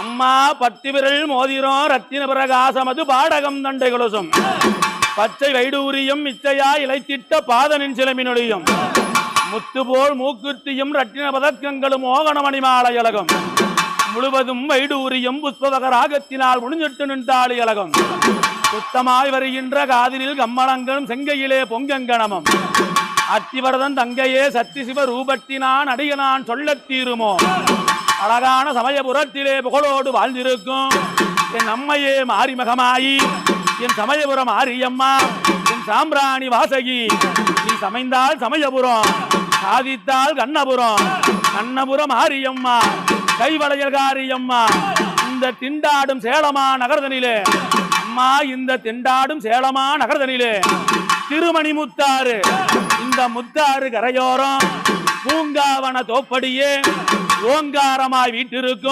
அம்மா பத்தி விரல் மோதிரம் ரத்தின பிரகாசம் அது பாடகம் தண்டை கொலுசும் பச்சை வைடூரியம் இச்சையா இலைத்திட்ட பாதனின் சிலமினொழியும் முத்து போல் மூக்குத்தியும் ரத்தின பதக்கங்களும் மோகனமணி மாலையழகம் முழுவதும் வைடூரியம் புஷ்பவக ராகத்தினால் முடிஞ்சிட்டு நின்றாளி அழகம் சுத்தமாய் வருகின்ற காதிலில் கம்மளங்களும் செங்கையிலே பொங்கங்கணமும் அத்திவரதன் தங்கையே சத்தி சிவ ரூபத்தினான் அடியனான் சொல்லத் தீருமோ அழகான சமயபுரத்திலே புகழோடு வாழ்ந்திருக்கும் என் அம்மையே மாரிமகமாயி என் சமயபுரம் ஆரியம்மா என் சாம்பிராணி வாசகி நீ சமைந்தால் சமயபுரம் சாதித்தால் கண்ணபுரம் கண்ணபுரம் ஆரியம்மா கைவளையல்காரியம்மா இந்த திண்டாடும் சேலமா நகர்தனிலே அம்மா இந்த திண்டாடும் சேலமா நகர்தனிலே திருமணி முத்தாறு இந்த முத்தாறு கரையோரம் பூங்காவன தோப்படியே ஓங்காரமாய் வீட்டிருக்கும்